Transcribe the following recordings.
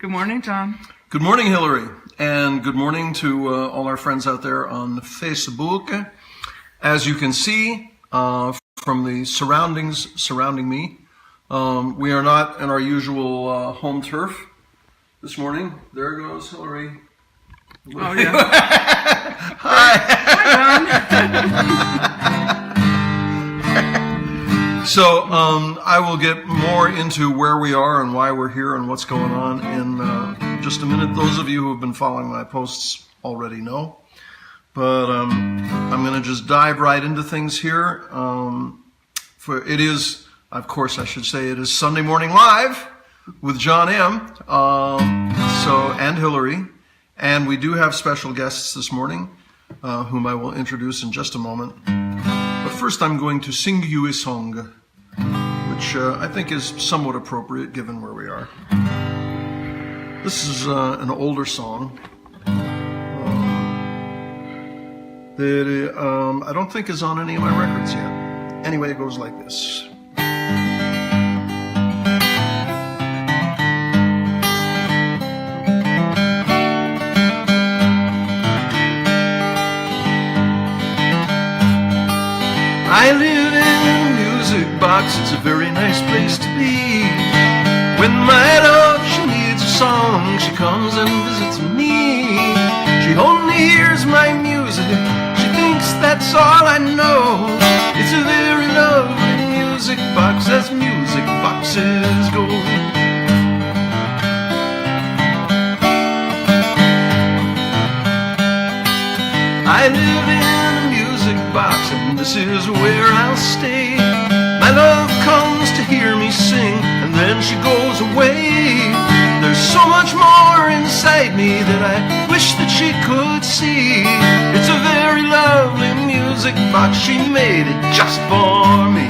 Good morning, John. Good morning, Hillary, and good morning to all our friends out there on Facebook. As you can see from the surroundings surrounding me, we are not in our usual home turf this morning. There goes Hillary. Oh, yeah. Hi. Hi, John. So I will get more into where we are and why we're here and what's going on in just a minute. Those of you who have been following my posts already know. But I'm going to just dive right into things here. It is Sunday Morning Live with John M. And Hillary. And we do have special guests this morning, whom I will introduce in just a moment. But first I'm going to sing you a song, which I think is somewhat appropriate given where we are. This is an older song that I don't think is on any of my records yet. Anyway, it goes like this. I live in a music box, it's a very nice place to be. When my love, she needs a song, she comes and visits me. She only hears my music, she thinks that's all I know. It's a very lovely music box, as music boxes go. I live in a music box, and this is where I'll stay. My love comes to hear me sing, and then she goes away. There's so much more inside me that I wish that she could see. It's a very lovely music box, she made it just for me.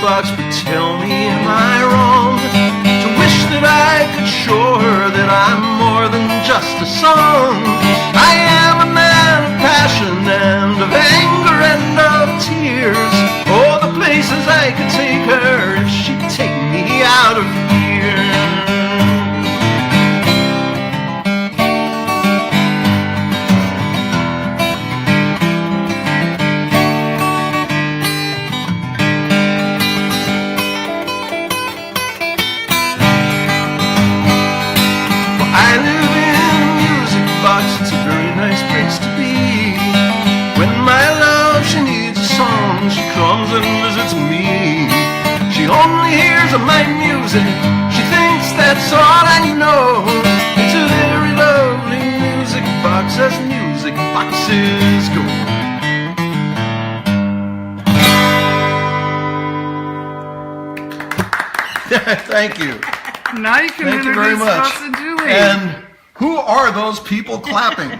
But tell me, am I wrong to wish that I could show her that I'm more than just a song? I am a man of passion and of anger and of tears. Oh, the places I could take her if she'd take me out of here. My music, she thinks that's all I know. It's a very lovely music box, as music boxes go. Thank you. Now you can Thank you very introduce much. Russ and Julie. And who are those people clapping?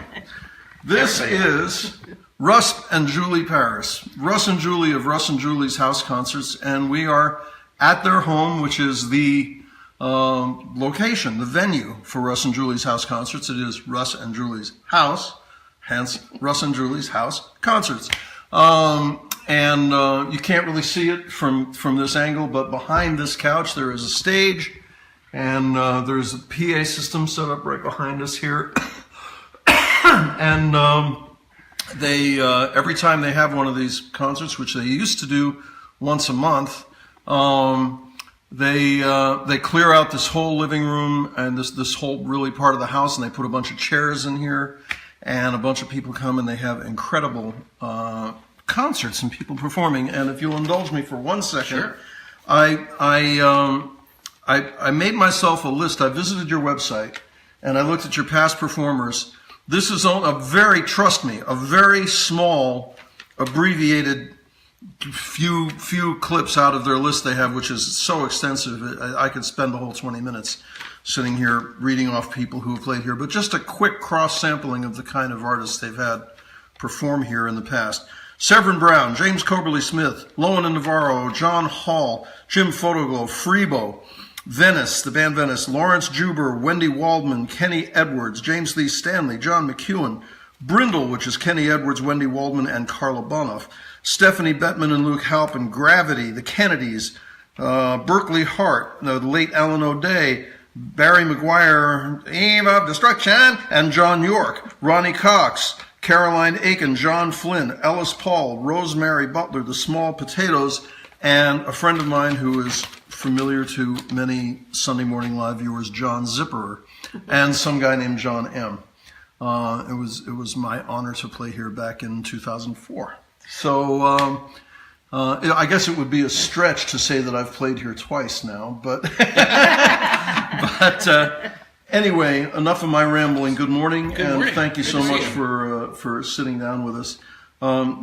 This is Russ and Julie Paris. Russ and Julie of Russ and Julie's House Concerts, and we are at their home, which is the location, the venue for Russ and Julie's House Concerts. It is Russ and Julie's house, hence Russ and Julie's House Concerts. And you can't really see it from this angle, but behind this couch there is a stage, and there's a PA system set up right behind us here. And they every time they have one of these concerts, which they used to do once a month, they clear out this whole living room and this whole really part of the house, and they put a bunch of chairs in here, and a bunch of people come, and they have incredible concerts and people performing. And if you'll indulge me for 1 second, Sure. I made myself a list. I visited your website and I looked at your past performers. This is a very small, abbreviated few clips out of their list they have, which is so extensive. I could spend the whole 20 minutes sitting here reading off people who have played here, but just a quick cross-sampling of the kind of artists they've had perform here in the past. Severin Brown, James Coberly Smith, Lowen and Navarro, John Hall, Jim Photoglow, Freebo, Venice, the band Venice, Lawrence Juber, Wendy Waldman, Kenny Edwards, James Lee Stanley, John McEwen, Brindle, which is Kenny Edwards, Wendy Waldman, and Carla Bonoff, Stephanie Bettman and Luke Halpin, Gravity, the Kennedys, Berkeley Hart, the late Alan O'Day, Barry McGuire, Eve of Destruction, and John York, Ronnie Cox, Caroline Aiken, John Flynn, Ellis Paul, Rosemary Butler, the Small Potatoes, and a friend of mine who is familiar to many Sunday Morning Live viewers, John Zipperer, and some guy named John M. It was my honor to play here back in 2004. So I guess it would be a stretch to say that I've played here twice now, but anyway, enough of my rambling. Good morning, and thank you so much for sitting down with us.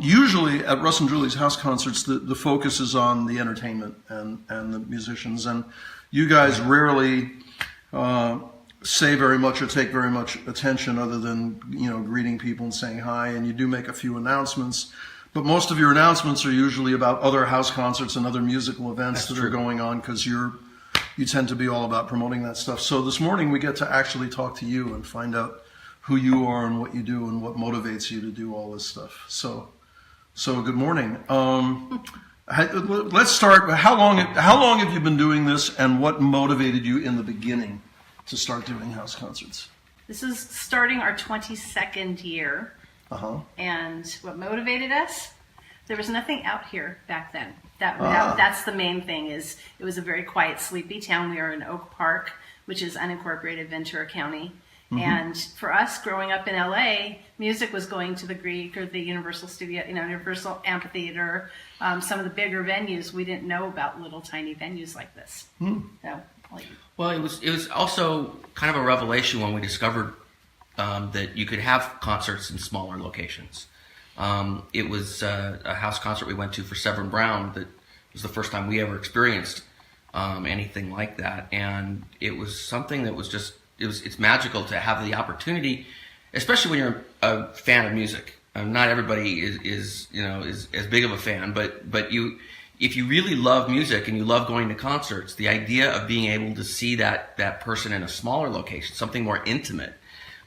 Usually at Russ and Julie's house concerts, the focus is on the entertainment and the musicians, and you guys rarely say very much or take very much attention other than, greeting people and saying hi, and you do make a few announcements. But most of your announcements are usually about other house concerts and other musical events that are going on, because you tend to be all about promoting that stuff. So this morning we get to actually talk to you and find out who you are and what you do and what motivates you to do all this stuff. So good morning. Let's start. How long have you been doing this, and what motivated you in the beginning to start doing house concerts? This is starting our 22nd year. And what motivated us? There was nothing out here back then. That's the main thing. Is it was a very quiet, sleepy town. We are in Oak Park, which is unincorporated Ventura County. Mm-hmm. And for us, growing up in LA, music was going to the Greek or the Universal Studio, Universal Amphitheater, some of the bigger venues. We didn't know about little tiny venues like this. Well, it was also kind of a revelation when we discovered that you could have concerts in smaller locations. It was a house concert we went to for Severin Brown that was the first time we ever experienced anything like that, and it was something that was just it's magical to have the opportunity, especially when you're a fan of music. Not everybody is as big of a fan, but if you really love music and you love going to concerts, the idea of being able to see that person in a smaller location, something more intimate.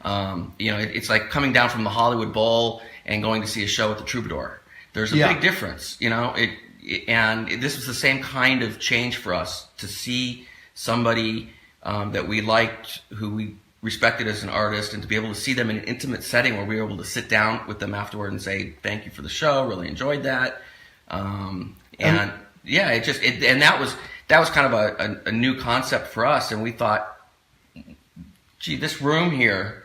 It's like coming down from the Hollywood Bowl and going to see a show at the Troubadour. There's a big difference, and this was the same kind of change for us to see somebody that we liked, who we respected as an artist, and to be able to see them in an intimate setting where we were able to sit down with them afterward and say, thank you for the show, really enjoyed that. That was kind of a new concept for us, and we thought, gee, this room here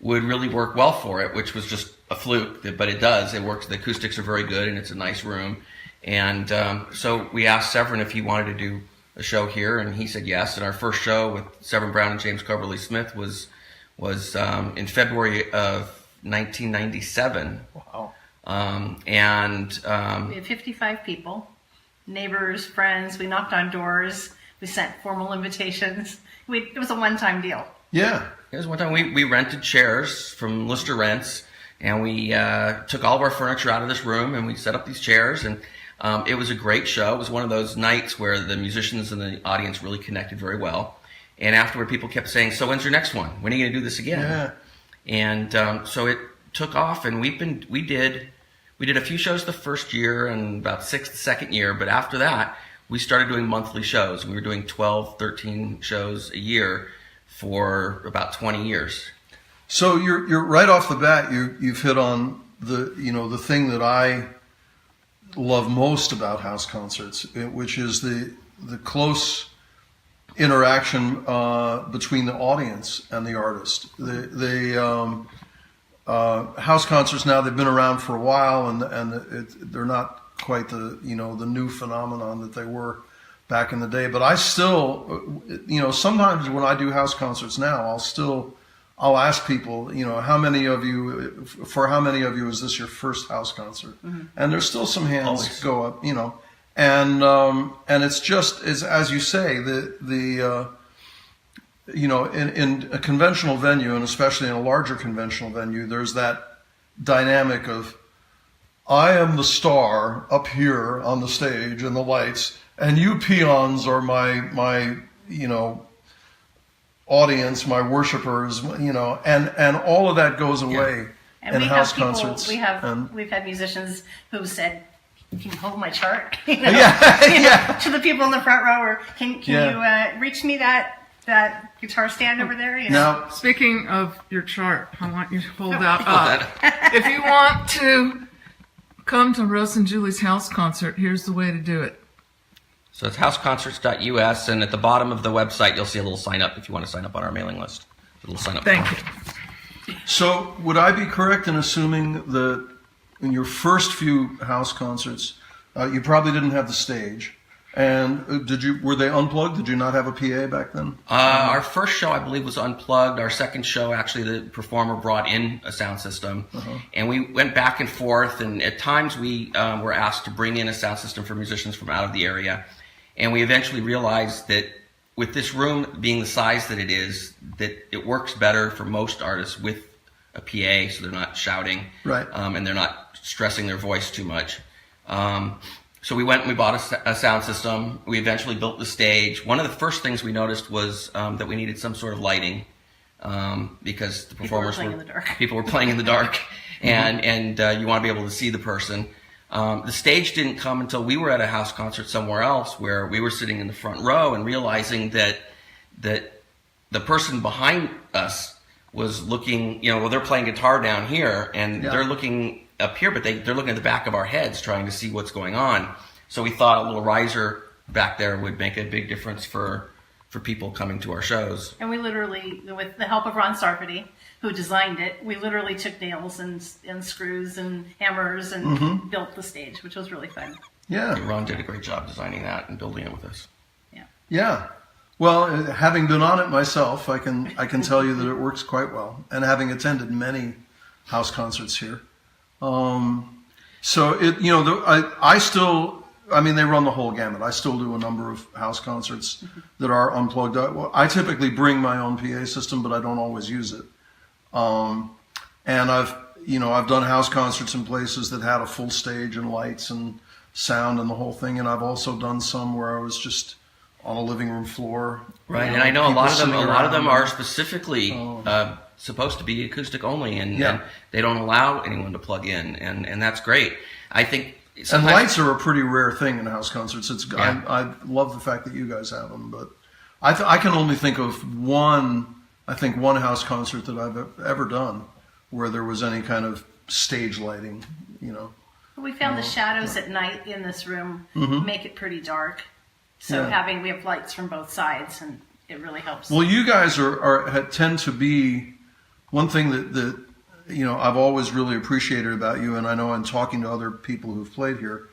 would really work well for it, which was just a fluke, but it does. It works. The acoustics are very good, and it's a nice room. And so we asked Severin if he wanted to do a show here, and he said yes. And our first show with Severin Brown and James Coverly Smith was in February of 1997. Wow. We had 55 people, neighbors, friends. We knocked on doors. We sent formal invitations. It was a one-time deal. Yeah. It was one time we rented chairs from Lister Rents, and we took all of our furniture out of this room, and we set up these chairs, and it was a great show. It was one of those nights where the musicians and the audience really connected very well. And afterward, people kept saying, so when's your next one? When are you going to do this again? Yeah. And so it took off, and we did a few shows the first year and about 6 the second year, but after that, we started doing monthly shows. We were doing 12, 13 shows a year for about 20 years. So you're right off the bat, you've hit on the thing that I love most about house concerts, which is the close interaction between the audience and the artist. The house concerts now, they've been around for a while, and they're not quite the new phenomenon that they were back in the day. But I still, sometimes when I do house concerts now, I'll ask people, how many of you is this your first house concert? Mm-hmm. And there's still some hands always go up, and it's just as you say, in a conventional venue, and especially in a larger conventional venue, there's that dynamic of, I am the star up here on the stage and the lights, and you peons are my audience, my worshipers, and all of that goes away And in we house have people, concerts. we've had musicians who said, "Can you hold my chart?" Yeah. To the people in the front row, or can Yeah. you reach me that guitar stand over there? Now, Speaking of your chart, I want you to hold out. If you want to come to Russ and Julie's house concert, here's the way to do it. So it's houseconcerts.us, and at the bottom of the website, you'll see a little sign up if you want to sign up on our mailing list. A little sign up. Thank form. you. so would I be correct in assuming that in your first few house concerts, you probably didn't have the stage? And were they unplugged? Did you not have a PA back then? Our first show, I believe, was unplugged. Our second show, actually, the performer brought in a sound system. And we went back and forth. And at times, we were asked to bring in a sound system for musicians from out of the area. And we eventually realized that with this room being the size that it is, that it works better for most artists with a PA, so they're not shouting. Right. And they're not stressing their voice too much. So we went and we bought a sound system. We eventually built the stage. One of the first things we noticed was that we needed some sort of lighting because the performers people were playing in the dark, and you want to be able to see the person. The stage didn't come until we were at a house concert somewhere else, where we were sitting in the front row and realizing that the person behind us was looking. They're playing guitar down here, and they're looking up here, but they're looking at the back of our heads trying to see what's going on. So we thought a little riser back there would make a big difference for people coming to our shows. And we literally, with the help of Ron Sarpedy, who designed it, we literally took nails and screws and hammers and built the stage, which was really fun. Yeah. Ron did a great job designing that and building it with us. Yeah. Well, having been on it myself, I can tell you that it works quite well. And having attended many house concerts here. So I still, they run the whole gamut. I still do a number of house concerts that are unplugged. I typically bring my own PA system, but I don't always use it. And I've done house concerts in places that had a full stage and lights and sound and the whole thing. And I've also done some where I was just on a living room floor. Right. And I know a lot of them are specifically, supposed to be acoustic only, and they don't allow anyone to plug in, and that's great. I think and lights are a pretty rare thing in house concerts. I love the fact that you guys have them, but I can only think of one house concert that I've ever done where there was any kind of stage lighting. We found the shadows at night in this room make it pretty dark, so we have lights from both sides, and it really helps. Well, you guys tend to be. One thing that I've always really appreciated about you, and I know in talking to other people who've played here,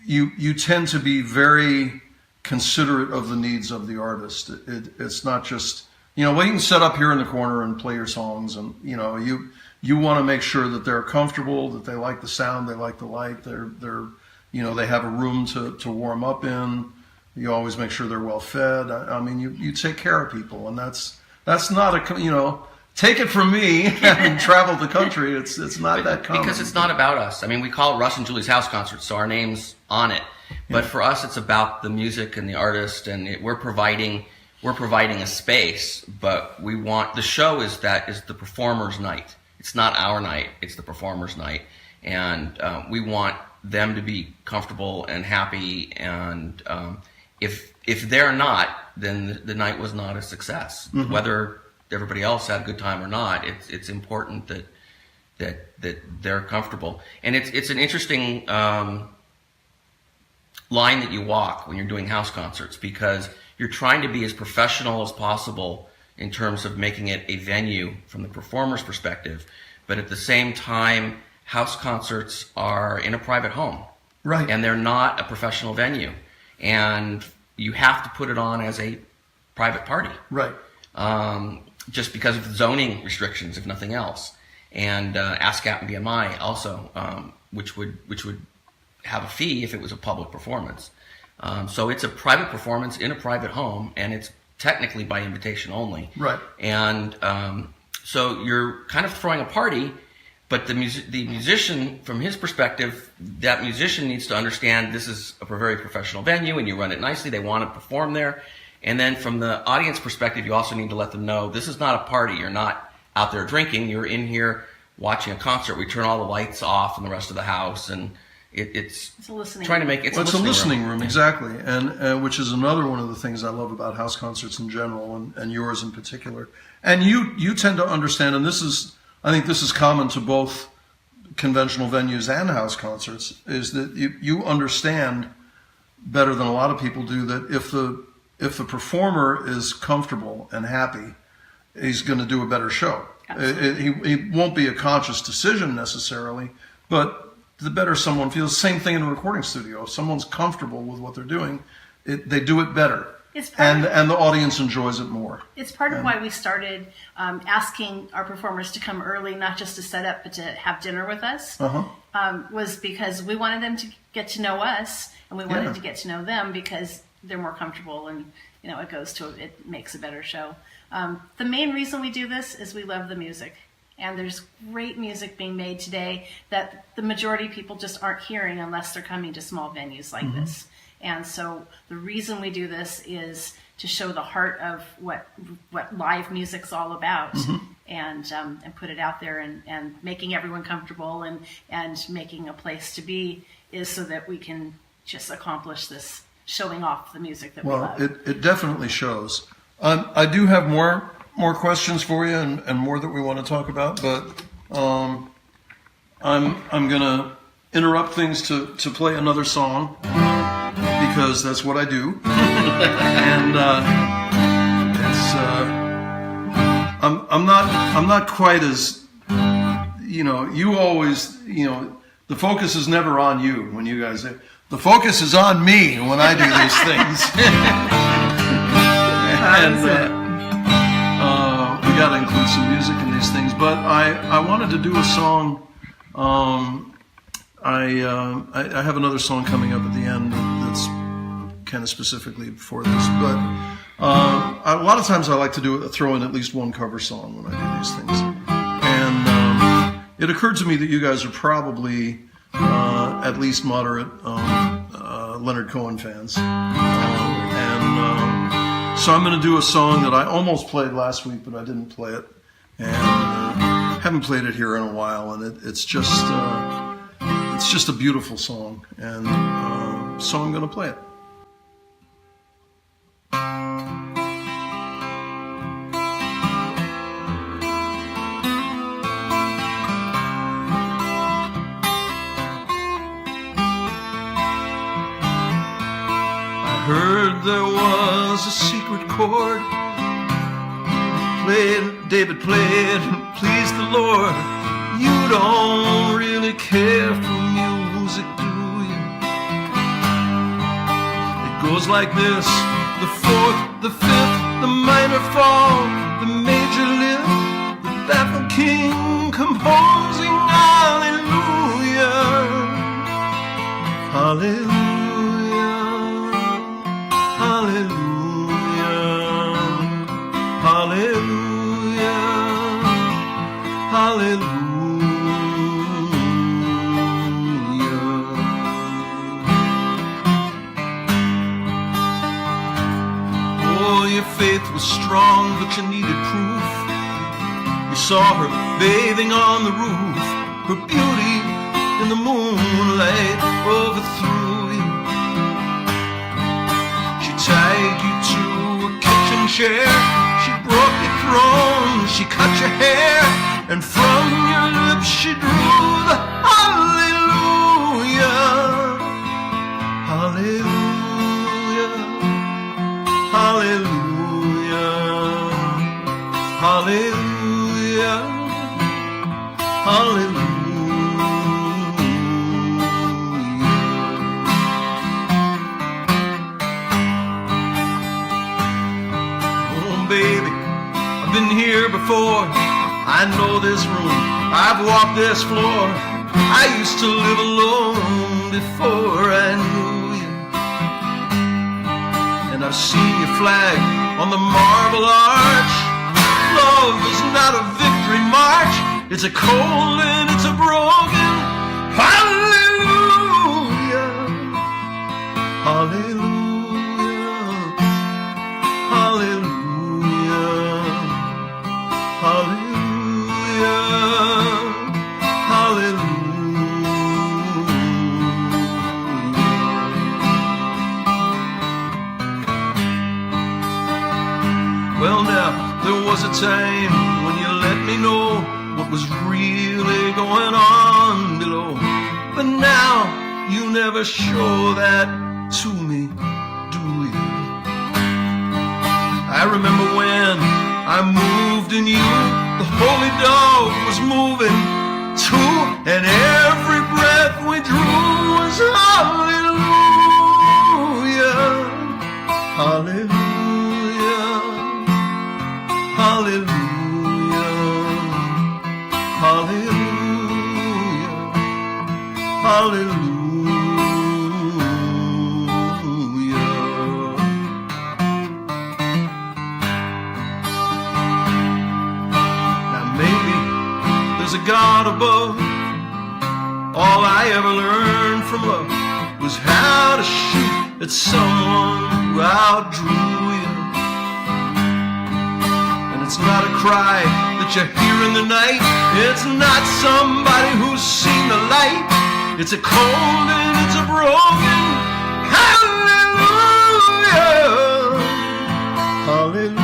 you tend to be very considerate of the needs of the artist. It's not just you can set up here in the corner and play your songs, and you want to make sure that they're comfortable, that they like the sound, they like the light, they have a room to warm up in. You always make sure they're well fed. You take care of people, and that's not take it from me, having traveled the country, it's not that common. Because it's not about us. We call it Russ and Julie's House Concerts, so our name's on it. But for us, it's about the music and the artist, and we're providing a space. But we want the show is the performer's night. It's not our night. It's the performer's night, and we want them to be comfortable and happy. And if they're not, then the night was not a success. Whether everybody else had a good time or not, it's important that they're comfortable. And it's an interesting line that you walk when you're doing house concerts, because you're trying to be as professional as possible in terms of making it a venue from the performer's perspective, but at the same time, house concerts are in a private home, right? And they're not a professional venue, and you have to put it on as a private party, right? Just because of zoning restrictions, if nothing else, and ASCAP and BMI also, which would have a fee if it was a public performance. So it's a private performance in a private home, and it's technically by invitation only. Right. And so you're kind of throwing a party, but the musician, from his perspective, that musician needs to understand this is a very professional venue and you run it nicely. They want to perform there. And then from the audience perspective, you also need to let them know this is not a party. You're not out there drinking. You're in here watching a concert. We turn all the lights off in the rest of the house, and it's a listening trying to room. make it. Well, it's a listening room, exactly, and which is another one of the things I love about house concerts in general, and yours in particular. And you tend to understand, and I think this is common to both conventional venues and house concerts, is that you understand better than a lot of people do that if the performer is comfortable and happy, he's going to do a better show. It won't be a conscious decision necessarily, but the better someone feels. Same thing in a recording studio. If someone's comfortable with what they're doing, they do it better. And the audience enjoys it more. It's part of why we started asking our performers to come early, not just to set up, but to have dinner with us. Was because we wanted them to get to know us, and we wanted to get to know them because they're more comfortable, and it makes a better show. The main reason we do this is we love the music. And there's great music being made today that the majority of people just aren't hearing unless they're coming to small venues like this. And so the reason we do this is to show the heart of what live music's all about, and put it out there, and making everyone comfortable and making a place to be is so that we can just accomplish this showing off the music that we love. Well, it definitely shows. I do have more questions for you and more that we want to talk about, but I'm gonna interrupt things to play another song because that's what I do. And I'm not quite as, you always, the focus is never on you when you guys, the focus is on me when I do these things. And we got to include some music in these things, but I wanted to do a song. I have another song coming up at the end that's kind of specifically for this, but a lot of times I like to throw in at least one cover song when I do these things. And it occurred to me that you guys are probably at least moderate Leonard Cohen fans. So I'm going to do a song that I almost played last week, but I didn't play it, and haven't played it here in a while. And it's just a beautiful song, and so I'm going to play it. Heard there was a secret chord David played and pleased the Lord. You don't really care for music, do you? It goes like this: the fourth, the fifth, the minor fall, the major lift, the baffled king composing hallelujah, hallelujah. Hallelujah, hallelujah, hallelujah. Oh, your faith was strong, but you needed proof. You saw her bathing on the roof. Her beauty in the moonlight overthrew you. Tied you to a kitchen chair. She broke your throne, she cut your hair, and from your lips she drew the hallelujah, hallelujah, hallelujah, hallelujah, hallelujah. Baby, I've been here before. I know this room, I've walked this floor. I used to live alone before I knew you. And I've seen your flag on the Marble Arch. Love is not a victory march, It's a cold and it's a broken. Hallelujah. Hallelujah. Hallelujah. Hallelujah. Hallelujah. Well, now, there was a time when you let me know what was really going on below. But now, you never show that to me, do you? I remember when I moved in you, the holy dove was moving too, and every breath we drew was hallelujah. Hallelujah. Hallelujah. Hallelujah. Hallelujah. Now maybe there's a God above. All I ever learned from love was how to shoot at someone who outdrew you. It's not a cry that you hear in the night. It's not somebody who's seen the light. It's a cold and it's a broken. Hallelujah. Hallelujah.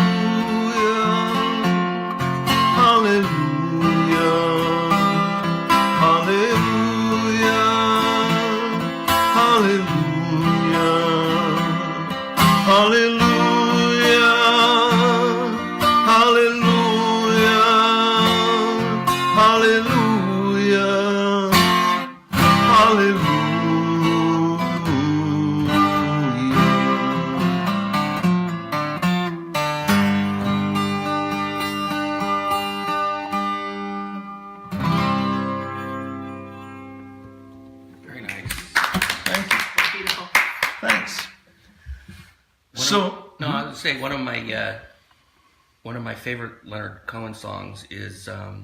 Hallelujah. Hallelujah. Hallelujah. Hallelujah. I would say one of my favorite Leonard Cohen songs is "A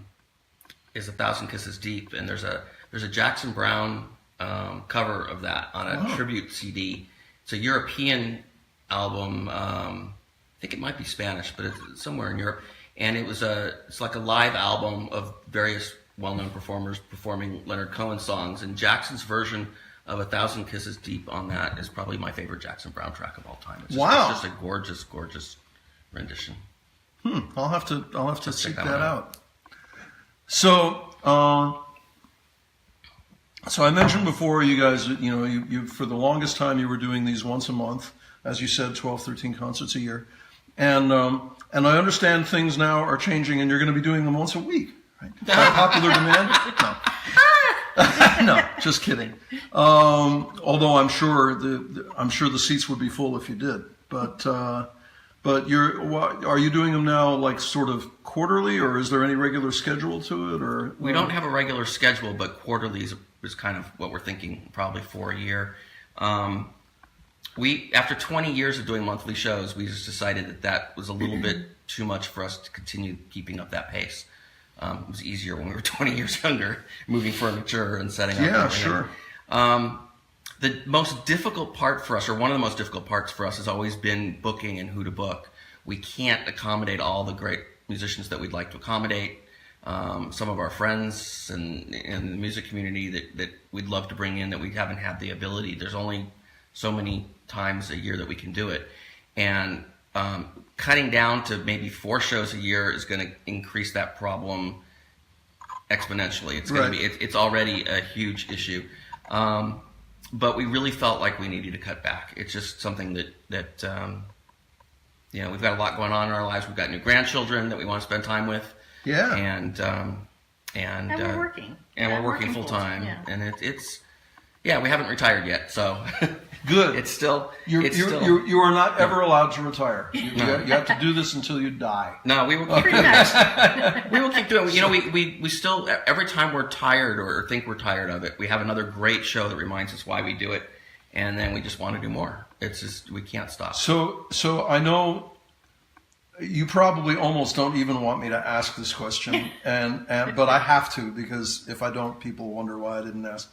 Thousand Kisses Deep," and there's a Jackson Browne cover of that on a tribute CD. It's a European album. I think it might be Spanish, but it's somewhere in Europe. And it's like a live album of various well-known performers performing Leonard Cohen songs. And Jackson's version of "A Thousand Kisses Deep" on that is probably my favorite Jackson Browne track of all time. It's just a gorgeous, gorgeous rendition. I'll have to seek that out. So, so I mentioned before, you guys, you for the longest time you were doing these once a month, as you said, 12, 13 concerts a year, and I understand things now are changing, and you're going to be doing them once a week, right? By popular demand? No, just kidding. Although I'm sure the seats would be full if you did. But are you doing them now like sort of quarterly, or is there any regular schedule to it? Or we don't have a regular schedule, but quarterly is kind of what we're thinking, probably for a year. After 20 years of doing monthly shows, we just decided that was a little bit too much for us to continue keeping up that pace. It was easier when we were 20 years younger, moving furniture and setting up. Yeah, sure. The most difficult part for us, or one of the most difficult parts for us, has always been booking and who to book. We can't accommodate all the great musicians that we'd like to accommodate. Some of our friends and the music community that we'd love to bring in that we haven't had the ability. There's only so many times a year that we can do it. And cutting down to maybe 4 shows a year is going to increase that problem exponentially. It's going to be. It's already a huge issue, but we really felt like we needed to cut back. It's just something that we've got a lot going on in our lives. We've got new grandchildren that we want to spend time with. Yeah, and we're working. And we're working full time. Yeah. And it's we haven't retired yet, so. Good. It's still. You are not ever allowed to retire. You have to do this until you die. No, we will keep doing this. We will keep doing it. We still, every time we're tired or think we're tired of it, we have another great show that reminds us why we do it, and then we just want to do more. It's just we can't stop. So I know You probably almost don't even want me to ask this question, but I have to, because if I don't, people wonder why I didn't ask.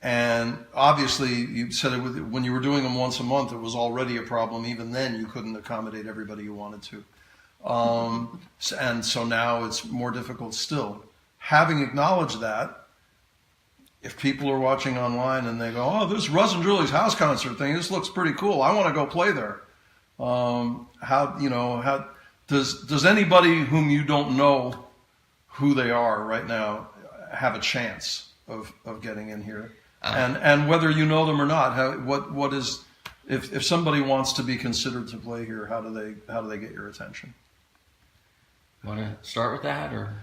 And obviously, you said when you were doing them once a month, it was already a problem. Even then, you couldn't accommodate everybody you wanted to. And so now it's more difficult still. Having acknowledged that, if people are watching online and they go, "Oh, this Russ and Julie's house concert thing, this looks pretty cool. I want to go play there." How does anybody whom you don't know who they are right now have a chance of getting in here? And whether you know them or not, what is if somebody wants to be considered to play here, how do they get your attention? Want to start with that, or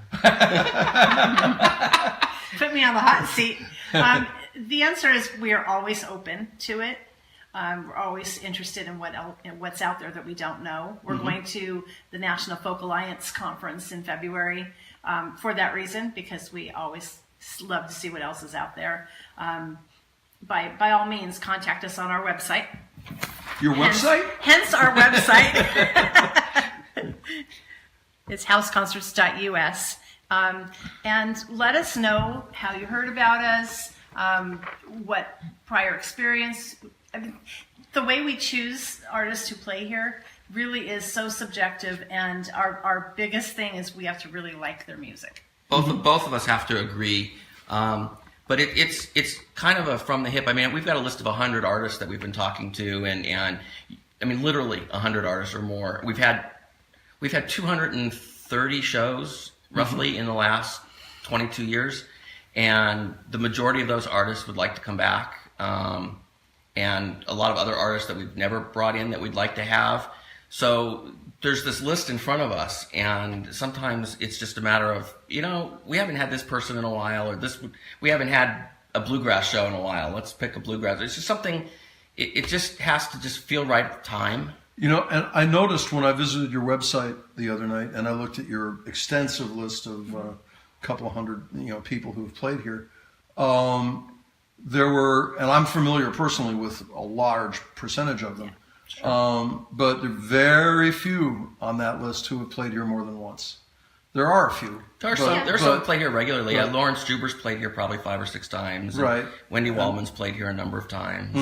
put me on the hot seat? The answer is we are always open to it. We're always interested in what's out there that we don't know. We're going to the National Folk Alliance Conference in February for that reason, because we always love to see what else is out there. By all means, contact us on our website. Your website? Hence our website. It's houseconcerts.us. And let us know how you heard about us, what prior experience. I mean, the way we choose artists who play here really is so subjective, and our biggest thing is we have to really like their music. Both of us have to agree. But it's kind of a from the hip. I mean, we've got a list of 100 artists that we've been talking to, and I mean, literally 100 artists or more. We've had 230 shows roughly in the last 22 years, and the majority of those artists would like to come back. And a lot of other artists that we've never brought in that we'd like to have. So there's this list in front of us, and sometimes it's just a matter of, we haven't had this person in a while, or we haven't had a bluegrass show in a while. Let's pick a bluegrass. It's just something, it just has to just feel right at the time. And I noticed when I visited your website the other night, and I looked at your extensive list of a couple of hundred, people who have played here. There were, and I'm familiar personally with a large percentage of them, but there are very few on that list who have played here more than once. There are a few. There are some who play here regularly. Lawrence Juber's played here probably 5 or 6 times. Right. Wendy Waldman's played here a number of times.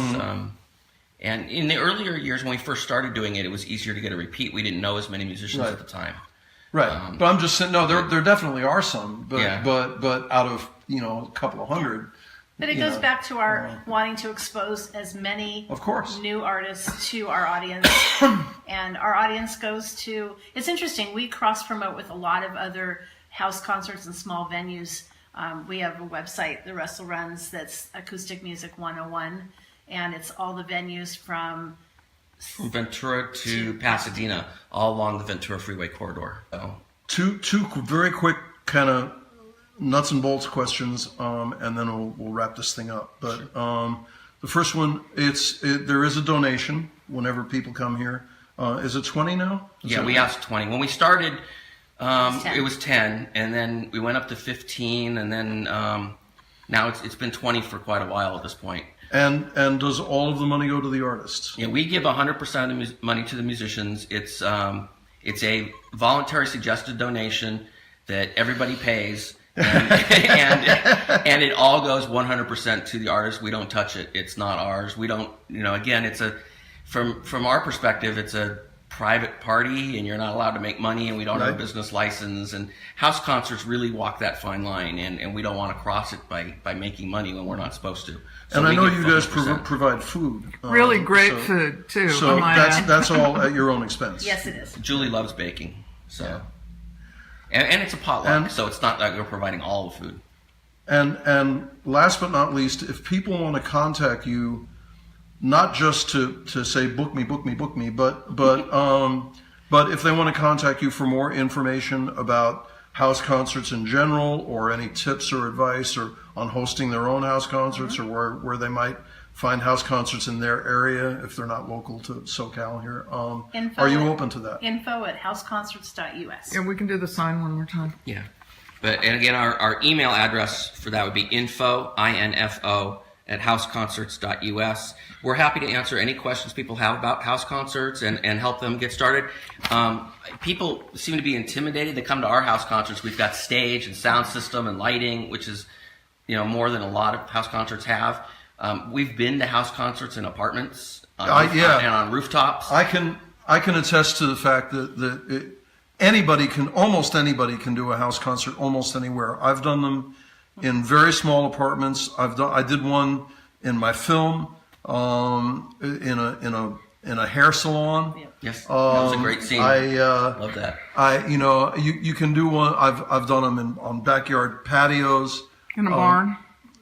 And in the earlier years when we first started doing it, it was easier to get a repeat. We didn't know as many musicians at the time. Right. But I'm just saying, no, there definitely are some, but out of, a couple of hundred. But it goes back to our wanting to expose as many new artists to our audience. And our audience goes to, it's interesting, we cross-promote with a lot of other house concerts and small venues. We have a website that Russell runs that's Acoustic Music 101, and it's all the venues from Ventura to Pasadena, all along the Ventura Freeway corridor. So. Two very quick kind of nuts and bolts questions, and then we'll wrap this thing up. But the first one, there is a donation whenever people come here. Is it 20 now? We asked 20. When we started, it was 10, and then we went up to 15, and then now it's been 20 for quite a while at this point. And does all of the money go to the artists? Yeah, we give 100% of the money to the musicians. It's a voluntary suggested donation that everybody pays. And it all goes 100% to the artist. We don't touch it. It's not ours. We don't, again, it's from our perspective, it's a private party, and you're not allowed to make money, and we don't have a business license, and house concerts really walk that fine line, and we don't want to cross it by making money when we're not supposed to. So and I know you guys provide food. Really great food, too. So that's all at your own expense. Yes, it is. Julie loves baking, so... Yeah. And it's a potluck, so it's not that we're providing all the food. And last but not least, if people want to contact you, not just to say book me, but if they want to contact you for more information about house concerts in general, or any tips or advice, or on hosting their own house concerts, or where they might find house concerts in their area if they're not local to SoCal here. Are you open to that? info@houseconcerts.us. Yeah, we can do the sign one more time. Yeah. And again, our email address for that would be info, at houseconcerts.us. We're happy to answer any questions people have about house concerts and help them get started. People seem to be intimidated. They come to our house concerts. We've got stage and sound system and lighting, which is, more than a lot of house concerts have. We've been to house concerts in apartments and on rooftops. I can attest to the fact that almost anybody can do a house concert almost anywhere. I've done them in very small apartments. I did one in my film, in a hair salon. Yeah. Yes, that was a great scene. Love that. You can do one. I've done them on backyard patios. In a barn.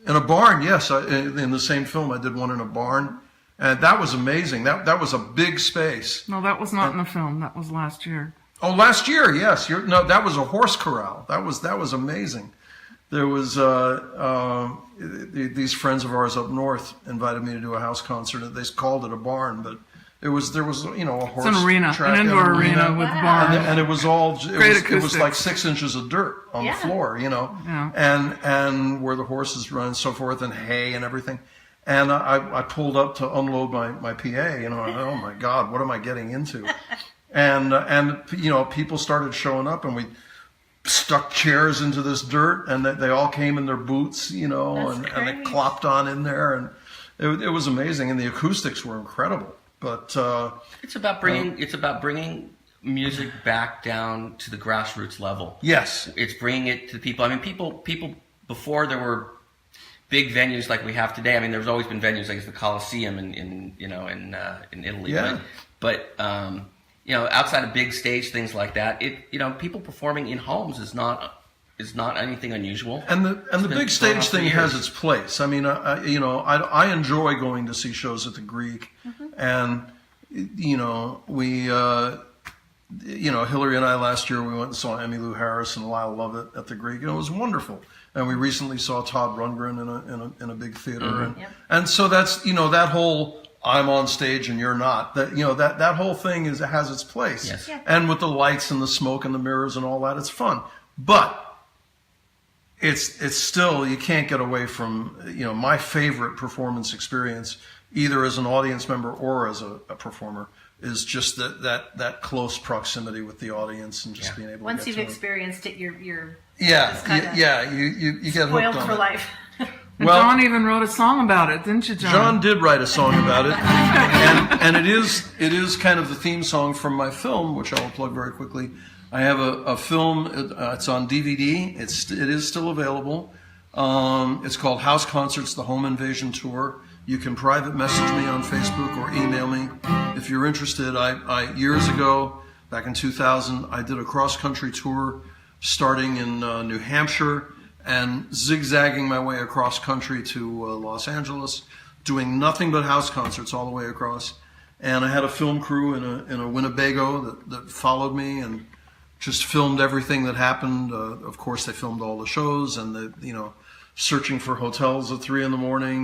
In a barn, yes. In the same film, I did one in a barn, and that was amazing. That was a big space. No, that was not in the film. That was last year. Oh, last year, yes. That was a horse corral. That was amazing. There was these friends of ours up north invited me to do a house concert. They called it a barn, but there was a horse. It's an arena, track an indoor arena with barns. And it was all Great it was like 6 inches of dirt on the floor, Yeah. and where the horses run and so forth, and hay and everything. And I pulled up to unload my PA, and oh my God, what am I getting into? And people started showing up, and we stuck chairs into this dirt, and they all came in their boots, and they clopped on in there, and it was amazing, and the acoustics were incredible. But it's about bringing music back down to the grassroots level. Yes, it's bringing it to the people. I mean, people before there were big venues like we have today. I mean, there's always been venues like the Coliseum in Italy. Yeah. But outside of big stage things like that, people performing in homes is not anything unusual. And the big stage thing has its place. I mean, I enjoy going to see shows at the Greek, and we Hillary and I last year we went and saw Emmylou Harris and Lyle Lovett at the Greek, and it was wonderful. And we recently saw Todd Rundgren in a big theater, and so that's that whole I'm on stage and you're not. That whole thing has its place. Yes. Yeah. And with the lights and the smoke and the mirrors and all that, it's fun. But it's still, you can't get away from my favorite performance experience, either as an audience member or as a performer, is just that close proximity with the audience and just being able. Once to you've get experienced it, you're you get spoiled hooked on for it. life. And John even wrote a song about it, didn't you, John? John did write a song about it, and it is kind of the theme song from my film, which I will plug very quickly. I have a film. It's on DVD. It is still available. It's called House Concerts: The Home Invasion Tour. You can private message me on Facebook or email me if you're interested. I years ago, back in 2000, I did a cross-country tour starting in New Hampshire and zigzagging my way across country to Los Angeles, doing nothing but house concerts all the way across. And I had a film crew in a Winnebago that followed me and just filmed everything that happened. Of course, they filmed all the shows and searching for hotels at 3 a.m.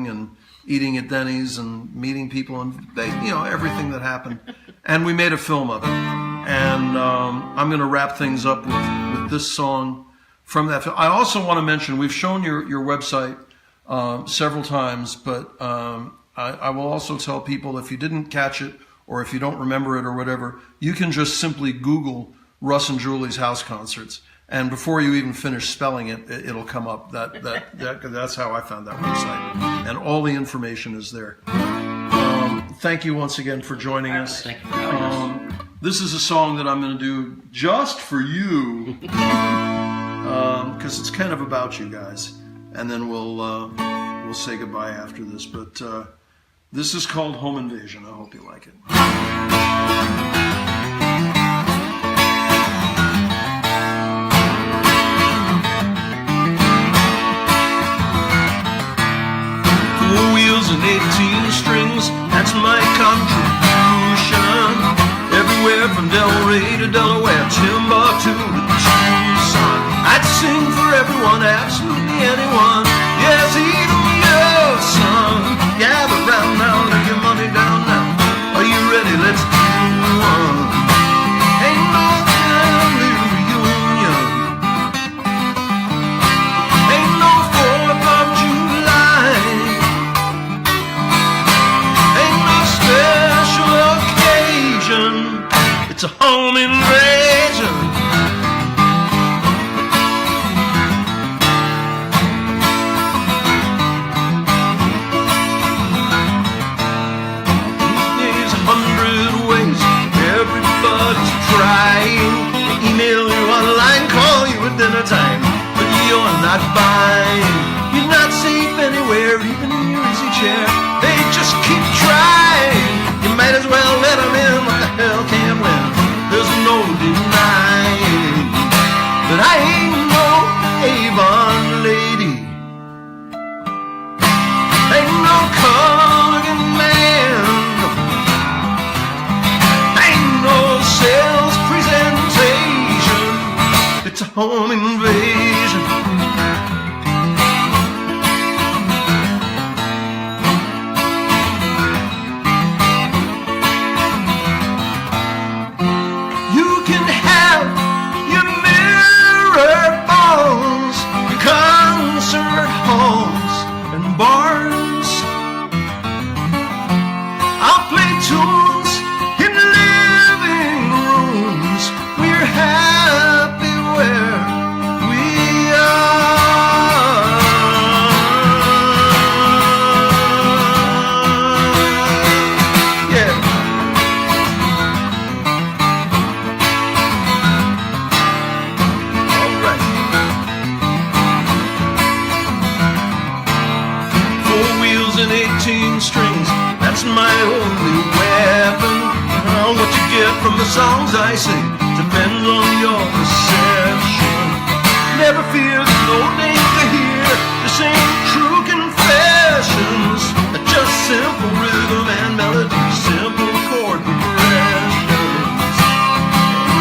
and eating at Denny's and meeting people and everything that happened. And we made a film of it. And I'm going to wrap things up with this song from that film. I also want to mention, we've shown your website several times, but I will also tell people, if you didn't catch it or if you don't remember it or whatever, you can just simply Google Russ and Julie's house concerts, and before you even finish spelling it, it'll come up. That's how I found that website, and all the information is there. Thank you once again for joining us. Thank you for having us. This is a song that I'm going to do just for you, because it's kind of about you guys, and then we'll say goodbye after this. But this is called Home Invasion. I hope you like it. Wheels and 18 strings, that's my contribution. Everywhere from Delray to Delaware, Timbuktu to Tucson. I'd sing for everyone, absolutely anyone. Yes, even your son. Gather round now, lay your money down now. Are you ready? Let's do one. Ain't no family reunion. Ain't no 4th of July It's a home invasion. You can have your mirror balls, your concert halls and bars. I'll play tunes in living rooms. We're happy where we are. Yeah. All right. 4 wheels and 18 strings. That's my only weapon. What you get from the songs I sing depends on your perception. Never fear, there's no danger here. This ain't true confessions. Just simple rhythm and melody, simple chord progressions.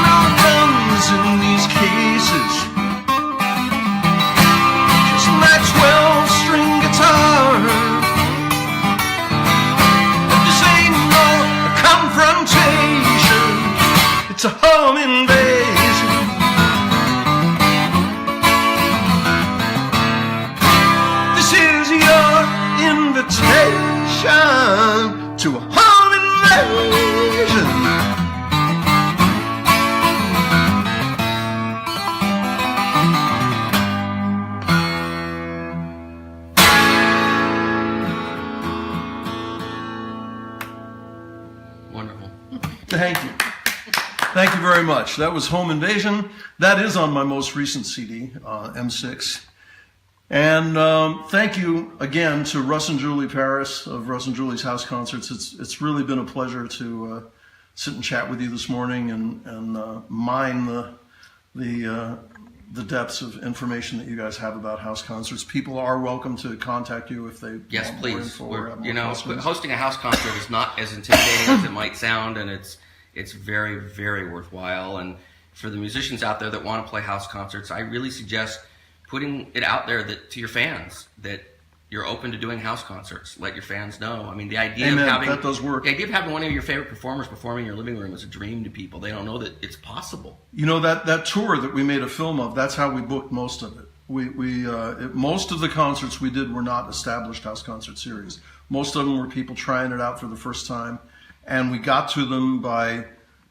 No guns in these cases. Just my 12-string guitar. Confrontation, it's a home invasion. This is your invitation to a home invasion. Wonderful. Thank you. Thank you very much. That was Home Invasion. That is on my most recent CD, M6. And thank you again to Russ and Julie Paris of Russ and Julie's House Concerts. It's really been a pleasure to sit and chat with you this morning and mine the depths of information that you guys have about house concerts. People are welcome to contact you if they Yes, want more please. info or have more You know, questions. hosting a house concert is not as intimidating as it might sound, and it's very, very worthwhile. And for the musicians out there that want to play house concerts, I really suggest putting it out there to your fans that you're open to doing house concerts. Let your fans know. I mean, the idea Amen. of having That does work. The idea of having one of your favorite performers performing in your living room is a dream to people. They don't know that it's possible. You know, that tour that we made a film of, that's how we booked most of it. Most of the concerts we did were not established house concert series. Most of them were people trying it out for the first time, and we got to them by,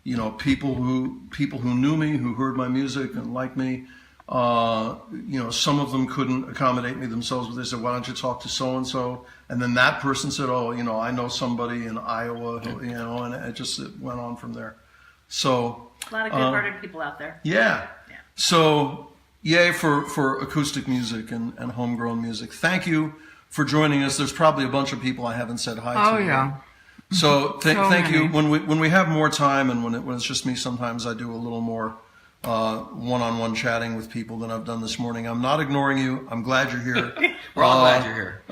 you know, people who knew me, who heard my music and liked me. You know, some of them couldn't accommodate me themselves, but they said, "Why don't you talk to so and so?" And then that person said, "Oh, you know, I know somebody in Iowa," you know, and it went on from there. So A lot of good-hearted people out there. yeah. So yay for acoustic music and homegrown music. Thank you for joining us. There's probably a bunch of people I haven't said hi to. Oh, yeah. So So thank you. many. When we have more time and when it's just me, sometimes I do a little more one-on-one chatting with people than I've done this morning. I'm not ignoring you. I'm glad you're here. We're all glad you're here.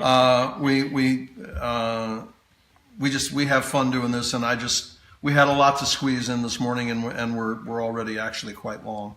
We have fun doing this, and we had a lot to squeeze in this morning, and we're already actually quite long.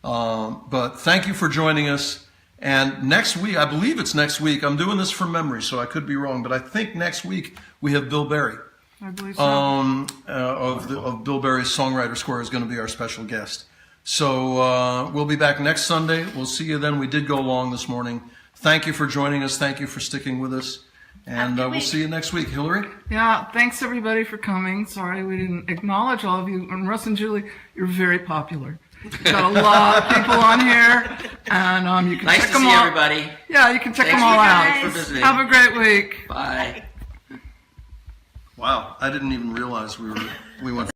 But thank you for joining us. And next week, I believe it's next week. I'm doing this from memory, so I could be wrong, but I think next week we have Bill Berry. I believe so. Of Bill Berry's Songwriter Square is going to be our special guest. So we'll be back next Sunday. We'll see you then. We did go long this morning. Thank you for joining us. Thank you for sticking with us. And we'll see you next week. Hillary? Yeah, thanks everybody for coming. Sorry we didn't acknowledge all of you. And Russ and Julie, you're very popular. We've got a lot of people on here, and you can Nice check to them see all. everybody. Yeah, you can check Thanks them all for out. coming, for visiting. Have a great week. Bye. Wow, I didn't even realize we went